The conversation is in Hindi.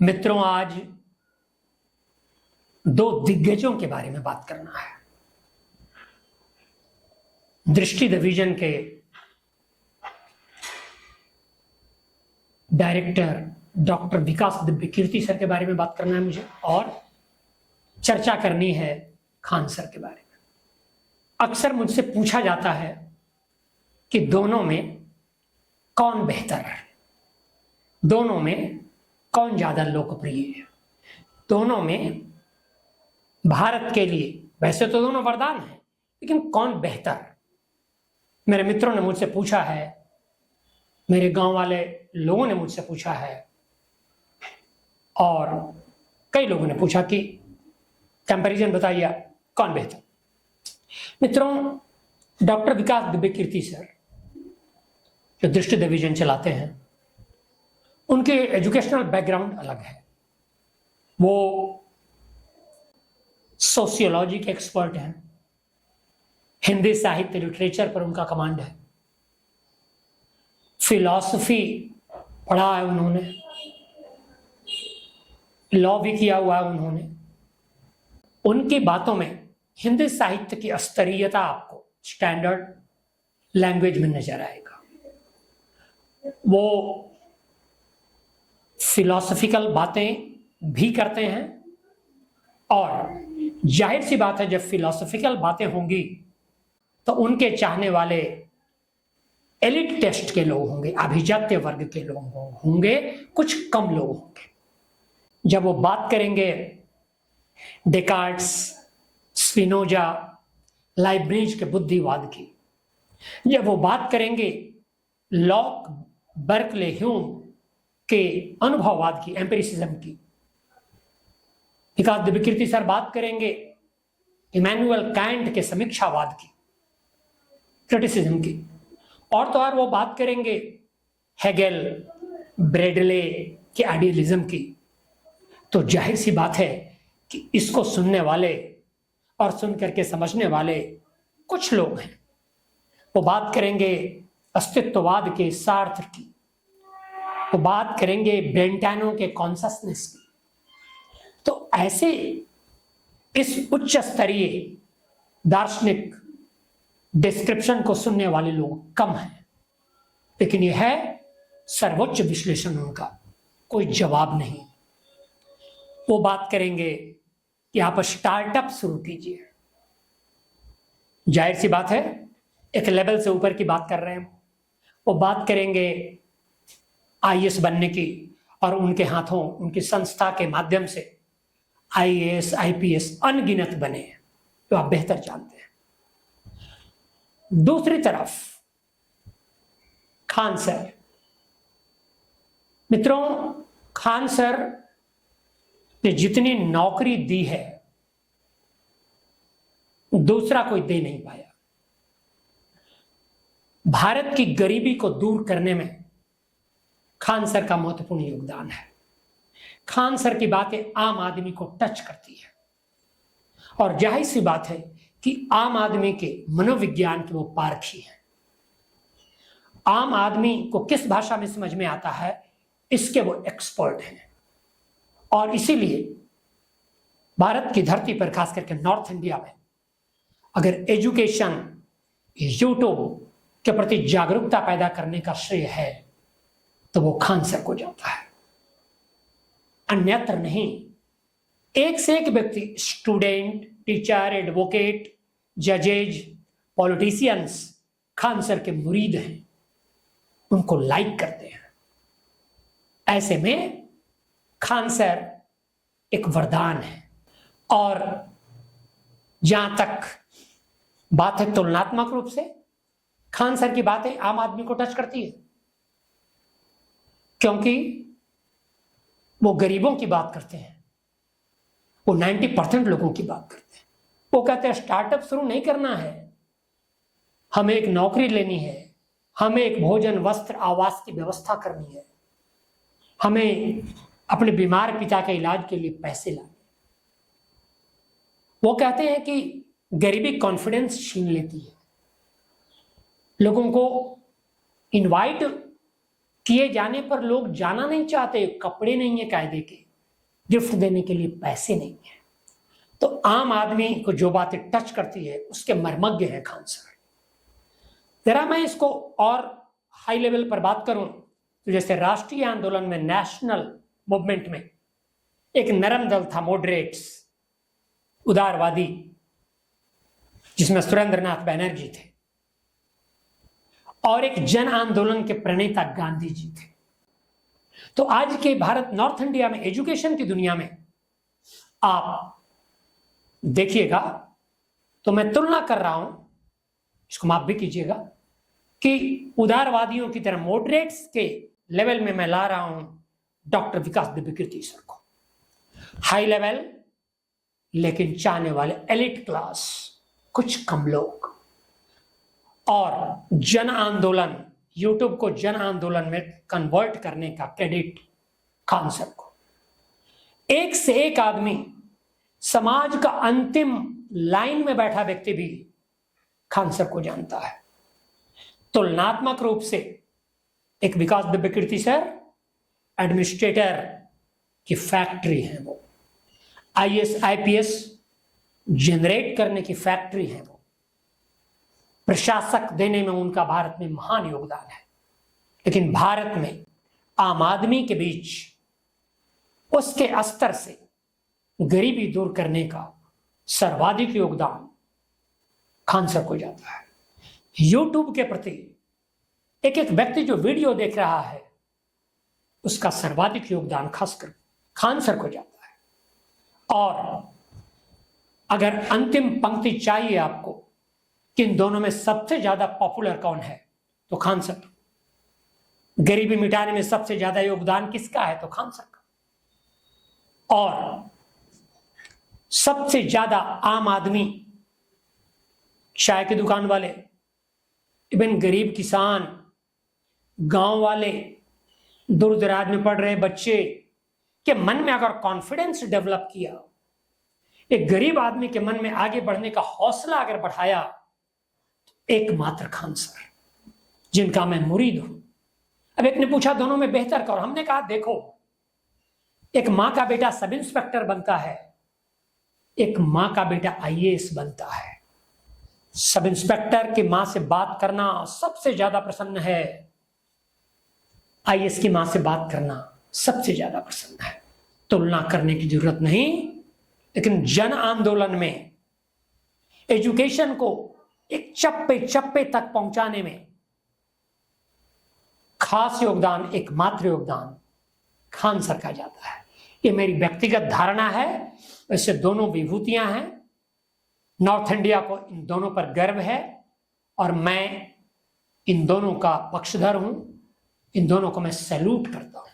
मित्रों, आज दो दिग्गजों के बारे में बात करना है। दृष्टि डिवीजन के डायरेक्टर डॉक्टर विकास दिव्य कीर्ति सर के बारे में बात करना है मुझे, और चर्चा करनी है खान सर के बारे में। अक्सर मुझसे पूछा जाता है कि दोनों में कौन बेहतर है, दोनों में कौन ज्यादा लोकप्रिय है, दोनों में भारत के लिए वैसे तो दोनों वरदान हैं, लेकिन कौन बेहतर। मेरे मित्रों ने मुझसे पूछा है, मेरे गांव वाले लोगों ने मुझसे पूछा है, और कई लोगों ने पूछा कि कंपैरिजन बताइए कौन बेहतर। मित्रों, डॉक्टर विकास दिव्य कीर्ति सर जो दृष्टि डिवीजन चलाते हैं, उनके एजुकेशनल बैकग्राउंड अलग है। वो सोशियोलॉजी के एक्सपर्ट हैं, हिंदी साहित्य लिटरेचर पर उनका कमांड है, फिलॉसफी पढ़ा है उन्होंने, लॉ भी किया हुआ है उन्होंने। उनकी बातों में हिंदी साहित्य की स्तरीयता आपको स्टैंडर्ड लैंग्वेज में नजर आएगा। वो फिलॉसफिकल बातें भी करते हैं, और जाहिर सी बात है, जब फिलॉसफिकल बातें होंगी तो उनके चाहने वाले एलिट टेस्ट के लोग होंगे, अभिजात्य वर्ग के लोग होंगे, कुछ कम लोग होंगे। जब वो बात करेंगे डेकार्ट्स, स्पिनोजा, लाइब्निज के बुद्धिवाद की, जब वो बात करेंगे लॉक, बर्कले, ह्यूम के अनुभववाद की, एम्पिरिसिज्म की, विकास दिव्य कीर्ति सर बात करेंगे इमैनुअल कैंट के समीक्षावाद की, क्रिटिसिज्म की, और तो और वो बात करेंगे हेगेल, ब्रेडले के आइडियलिज्म की। तो जाहिर सी बात है कि इसको सुनने वाले और सुन करके समझने वाले कुछ लोग हैं। वो बात करेंगे अस्तित्ववाद के सार्थ की, वो बात करेंगे बेंटानो के कॉन्शसनेस की। तो ऐसे इस उच्च स्तरीय दार्शनिक डिस्क्रिप्शन को सुनने वाले लोग कम हैं, लेकिन यह है सर्वोच्च विश्लेषण उनका, कोई जवाब नहीं। वो बात करेंगे कि आप स्टार्टअप शुरू कीजिए। जाहिर सी बात है, एक लेवल से ऊपर की बात कर रहे हैं। वो बात करेंगे आईएएस बनने की, और उनके हाथों, उनकी संस्था के माध्यम से आईएएस, आईपीएस अनगिनत बने हैं, तो आप बेहतर जानते हैं। दूसरी तरफ खान सर। मित्रों, खान सर ने जितनी नौकरी दी है दूसरा कोई दे नहीं पाया। भारत की गरीबी को दूर करने में खान सर का महत्वपूर्ण योगदान है। खान सर की बातें आम आदमी को टच करती है, और जाहिर सी बात है कि आम आदमी के मनोविज्ञान के वो पारखी हैं। आम आदमी को किस भाषा में समझ में आता है, इसके वो एक्सपर्ट हैं। और इसीलिए भारत की धरती पर, खास करके नॉर्थ इंडिया में, अगर एजुकेशन, यूट्यूब के प्रति जागरूकता पैदा करने का श्रेय है तो वो खान सर को जाता है, अन्यत्र नहीं। एक से एक व्यक्ति, स्टूडेंट, टीचर, एडवोकेट, जजेज, पॉलिटिशियंस खान सर के मुरीद हैं, उनको लाइक करते हैं। ऐसे में खान सर एक वरदान है। और जहां तक बात है तुलनात्मक रूप से, खान सर की बातें आम आदमी को टच करती है, क्योंकि वो गरीबों की बात करते हैं, वो 90% लोगों की बात करते हैं। वो कहते हैं स्टार्टअप शुरू नहीं करना है, हमें एक नौकरी लेनी है, हमें एक भोजन, वस्त्र, आवास की व्यवस्था करनी है, हमें अपने बीमार पिता के इलाज के लिए पैसे लाने। वो कहते हैं कि गरीबी कॉन्फिडेंस छीन लेती है, लोगों को इनवाइट किए जाने पर लोग जाना नहीं चाहते, कपड़े नहीं है कायदे के, गिफ्ट देने के लिए पैसे नहीं है। तो आम आदमी को जो बातें टच करती है उसके मर्मज्ञ है खान सर। जरा मैं इसको और हाई लेवल पर बात करूं तो जैसे राष्ट्रीय आंदोलन में, नेशनल मूवमेंट में एक नरम दल था, मॉडरेट्स, उदारवादी, जिसमें सुरेंद्रनाथ बैनर्जी थे, और एक जन आंदोलन के प्रणेता गांधी जी थे। तो आज के भारत, नॉर्थ इंडिया में, एजुकेशन की दुनिया में आप देखिएगा तो मैं तुलना कर रहा हूं, इसको माफ भी कीजिएगा, कि उदारवादियों की तरह मॉडरेट्स के लेवल में मैं ला रहा हूं डॉक्टर विकास दिव्यकीर्ति सर को। हाई लेवल लेकिन चाहने वाले एलिट क्लास, कुछ कम लोग, और जन आंदोलन, यूट्यूब को जन आंदोलन में कन्वर्ट करने का क्रेडिट खान सर को। एक से एक आदमी, समाज का अंतिम लाइन में बैठा व्यक्ति भी खान सर को जानता है। तुलनात्मक रूप से एक विकास दिव्यकीर्ति सर एडमिनिस्ट्रेटर की फैक्ट्री है, वो आईएएस आईपीएस जनरेट करने की फैक्ट्री है, वो प्रशासक देने में उनका भारत में महान योगदान है। लेकिन भारत में आम आदमी के बीच उसके स्तर से गरीबी दूर करने का सर्वाधिक योगदान खान सर को जाता है। यूट्यूब के प्रति एक एक व्यक्ति जो वीडियो देख रहा है उसका सर्वाधिक योगदान खासकर खान सर को जाता है। और अगर अंतिम पंक्ति चाहिए आपको कि इन दोनों में सबसे ज्यादा पॉपुलर कौन है तो खान सर। गरीबी मिटाने में सबसे ज्यादा योगदान किसका है तो खान सर का। और सबसे ज्यादा आम आदमी, चाय की दुकान वाले, इवन गरीब किसान, गांव वाले, दूर दराज में पढ़ रहे बच्चे के मन में अगर कॉन्फिडेंस डेवलप किया, एक गरीब आदमी के मन में आगे बढ़ने का हौसला अगर बढ़ाया, तो एकमात्र खान सर, जिनका मैं मुरीद हूं। अब एक ने पूछा दोनों में बेहतर कौन? हमने कहा देखो, एक मां का बेटा सब इंस्पेक्टर बनता है, एक मां का बेटा आईएएस बनता है। सब इंस्पेक्टर की मां से बात करना सबसे ज्यादा प्रसन्न है, आईएएस की मां से बात करना सबसे ज्यादा प्रसन्न है। तुलना करने की जरूरत नहीं, लेकिन जन आंदोलन में एजुकेशन को एक चप्पे चप्पे तक पहुंचाने में खास योगदान, एकमात्र योगदान खान सर का जाता है। ये मेरी व्यक्तिगत धारणा है। वैसे दोनों विभूतियां हैं, नॉर्थ इंडिया को इन दोनों पर गर्व है और मैं इन दोनों का पक्षधर हूं, इन दोनों को मैं सैल्यूट करता हूं।